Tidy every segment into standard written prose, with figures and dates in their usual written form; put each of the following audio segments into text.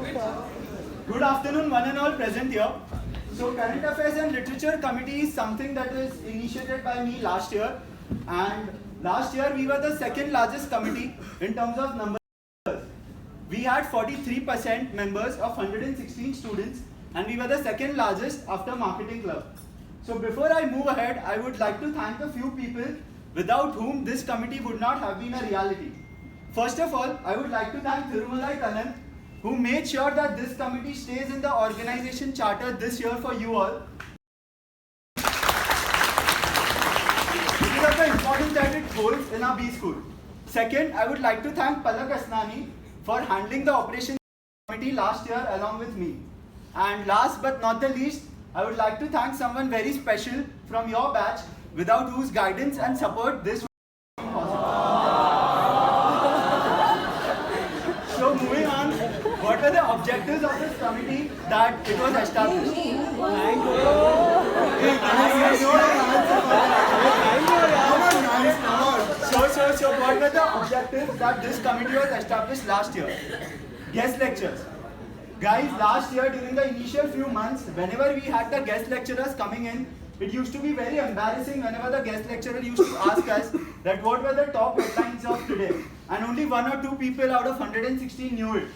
Good afternoon, one and all present here. So, Current Affairs and Literature Committee is something that is initiated by me last year. And last year we were the second largest committee in terms of numbers. We had 43% members of 116 students, and we were the second largest after Marketing Club. So before I move ahead, I would like to thank a few people without whom this committee would not have been a reality. First of all, I would like to thank Thirumalai Kannan, who made sure that this committee stays in the organization charter this year for you all. Because of the importance that it holds in our B school. Second, I would like to thank Palak Asnani for handling the operations committee last year along with me. And last but not the least, I would like to thank someone very special from your batch, without whose guidance and support this would be possible. So moving on, what were the objectives of this committee that it was established? So what were the objectives that this committee was established last year? Guest lectures. Guys, last year during the initial few months, whenever we had the guest lecturers coming in, it used to be very embarrassing whenever the guest lecturer used to ask us that what were the top headlines of today. And only one or two people out of 116 knew it.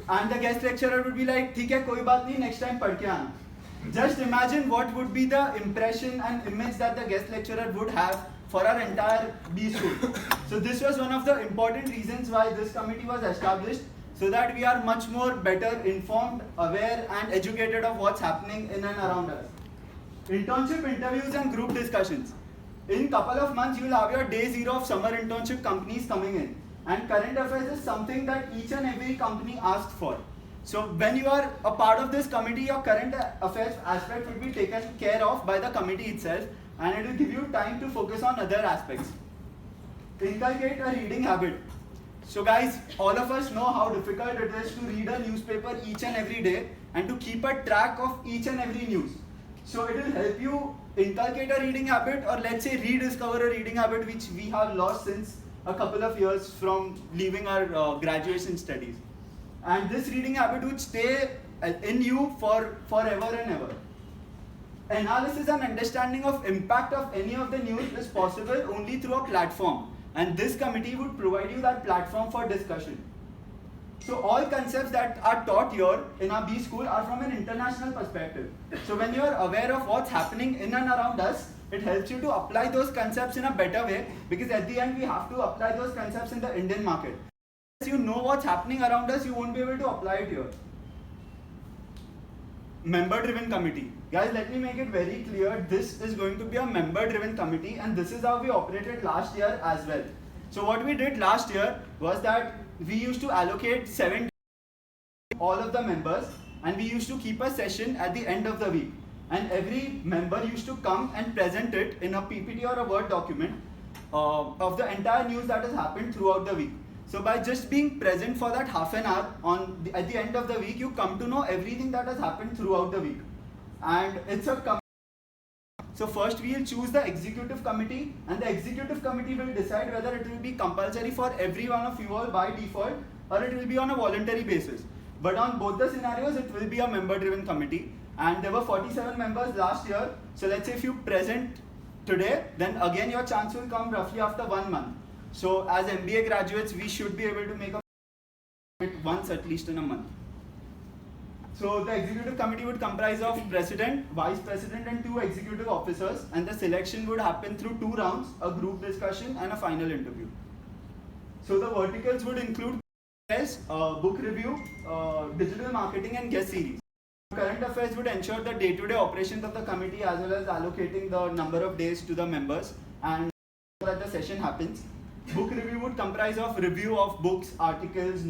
And the guest lecturer would be like, "ठीक है, कोई बात नहीं, next time पढ़ के आना." Just imagine what would be the impression and image that the guest lecturer would have for our entire B school. So this was one of the important reasons why this committee was established, so that we are much more better informed, aware and educated of what's happening in and around us. Internship interviews and group discussions. In couple of months you will have your day zero of summer internship companies coming in. And current affairs is something that each and every company asks for. So when you are a part of this committee, your current affairs aspect will be taken care of by the committee itself, and it will give you time to focus on other aspects. Inculcate a reading habit. So guys, all of us know how difficult it is to read a newspaper each and every day and to keep a track of each and every news. So it will help you inculcate a reading habit, or let's say rediscover a reading habit which we have lost since a couple of years from leaving our graduation studies. And this reading habit would stay in you for forever and ever. Analysis and understanding of impact of any of the news is possible only through a platform, and this committee would provide you that platform for discussion. So all concepts that are taught here in our B school are from an international perspective. So when you are aware of what's happening in and around us, it helps you to apply those concepts in a better way, because at the end we have to apply those concepts in the Indian market. If you know what's happening around us, you won't be able to apply it here. Member-driven committee. Guys, let me make it very clear, this is going to be a member-driven committee, and this is how we operated last year as well. So what we did last year was that we used to allocate 7 all of the members, and we used to keep a session at the end of the week. And every member used to come and present it in a PPT or a Word document of the entire news that has happened throughout the week. So by just being present for that half an hour at the end of the week, you come to know everything that has happened throughout the week. And it's a committee. So first we will choose the executive committee, and the executive committee will decide whether it will be compulsory for every one of you all by default, or it will be on a voluntary basis. But on both the scenarios, it will be a member-driven committee. And there were 47 members last year. So let's say if you present today, then again your chance will come roughly after 1 month. So as MBA graduates, we should be able to make a once at least in a month. So the executive committee would comprise of president, vice president and 2 executive officers, and the selection would happen through 2 rounds, a group discussion and a final interview. So the verticals would include book review, digital marketing and guest series. Current affairs would ensure the day-to-day operations of the committee, as well as allocating the number of days to the members and that the session happens. Book review would comprise of review of books, articles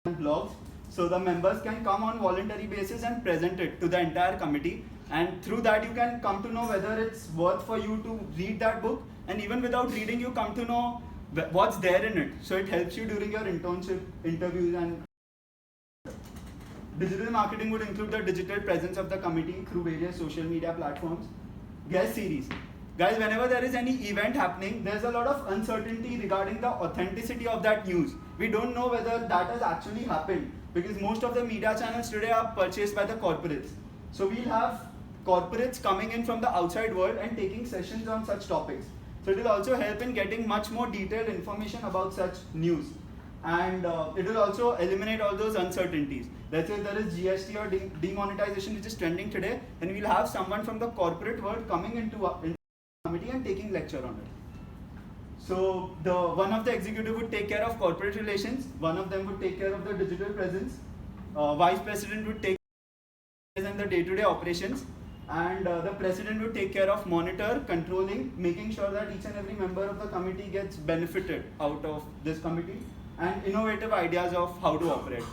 and blogs. So the members can come on voluntary basis and present it to the entire committee, and through that you can come to know whether it's worth for you to read that book, and even without reading you come to know what's there in it. So it helps you during your internship interviews. And digital marketing would include the digital presence of the committee through various social media platforms. Guest series. Guys, whenever there is any event happening, there's a lot of uncertainty regarding the authenticity of that news. we don't know whether that has actually happened because most of the media channels today are purchased by the corporates. So we'll have corporates coming in from the outside world and taking sessions on such topics. So it will also help in getting much more detailed information about such news. And it will also eliminate all those uncertainties. Let's say there is GST or demonetization which is trending today, and we'll have someone from the corporate world coming into the committee and taking lecture on it. So one of the executive would take care of corporate relations, one of them would take care of the digital presence, vice president would take care of the day-to-day operations, and the president would take care of monitor, controlling, making sure that each and every member of the committee gets benefited out of this committee, and innovative ideas of how to operate.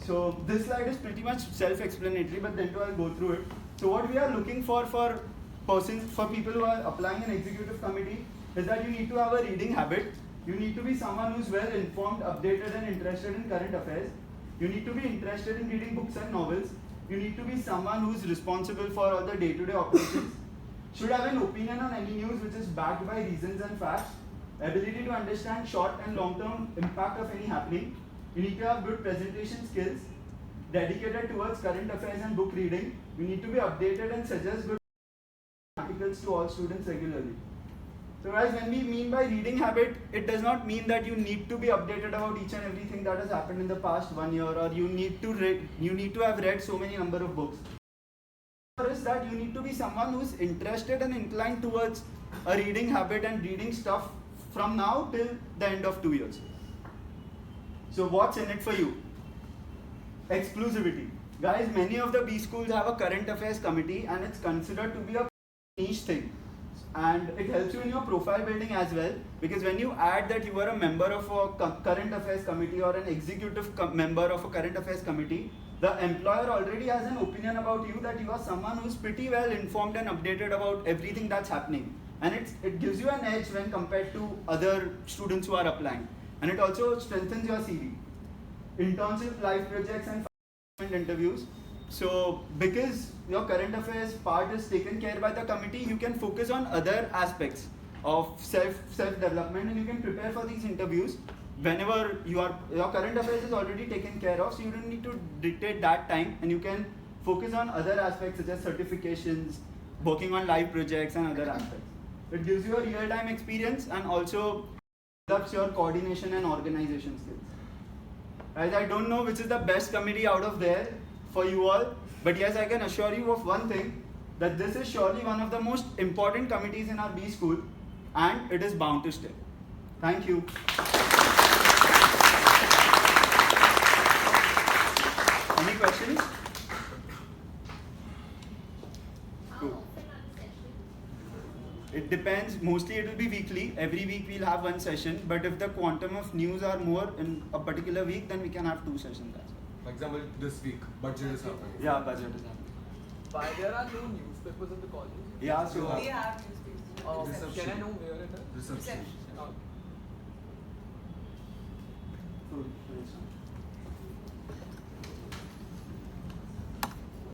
So this slide is pretty much self-explanatory, but then I'll go through it. So what we are looking for people who are applying an executive committee is that you need to have a reading habit. You need to be someone who's well informed, updated, and interested in current affairs. You need to be interested in reading books and novels. You need to be someone who's responsible for all the day-to-day operations. Should have an opinion on any news which is backed by reasons and facts. Ability to understand short and long-term impact of any happening. You need to have good presentation skills, dedicated towards current affairs and book reading. You need to be updated and suggest good articles to all students regularly. So guys, when we mean by reading habit, it does not mean that you need to be updated about each and everything that has happened in the past 1 year, or you need to have read so many number of books. Is that you need to be someone who's interested and inclined towards a reading habit and reading stuff from now till the end of 2 years. So what's in it for you? Exclusivity. Guys, many of the B schools have a current affairs committee and it's considered to be a niche thing. And it helps you in your profile building as well, because when you add that you are a member of a current affairs committee or an executive member of a current affairs committee, the employer already has an opinion about you that you are someone who's pretty well informed and updated about everything that's happening. And it gives you an edge when compared to other students who are applying. And it also strengthens your CV. Internship, live projects, and interviews. So because your current affairs part is taken care by the committee, you can focus on other aspects of self-development, and you can prepare for these interviews whenever your current affairs is already taken care of, so you don't need to dictate that time, and you can focus on other aspects such as certifications, working on live projects, and other aspects. It gives you a real-time experience and also develops your coordination and organization skills. Guys, I don't know which is the best committee out of there for you all, but yes, I can assure you of one thing, that this is surely one of the most important committees in our B school, and it is bound to stay. Thank you. Any questions? Cool. It depends. Mostly it will be weekly. Every week we'll have one session, but if the quantum of news are more in a particular week, then we can have 2 sessions as well. For example, this week, budget is happening. Yeah, budget is happening. Why there are no newspapers in the college? Yeah, so We have newspapers. Oh, Reception. can I know where it is? Reception. Oh. Cool.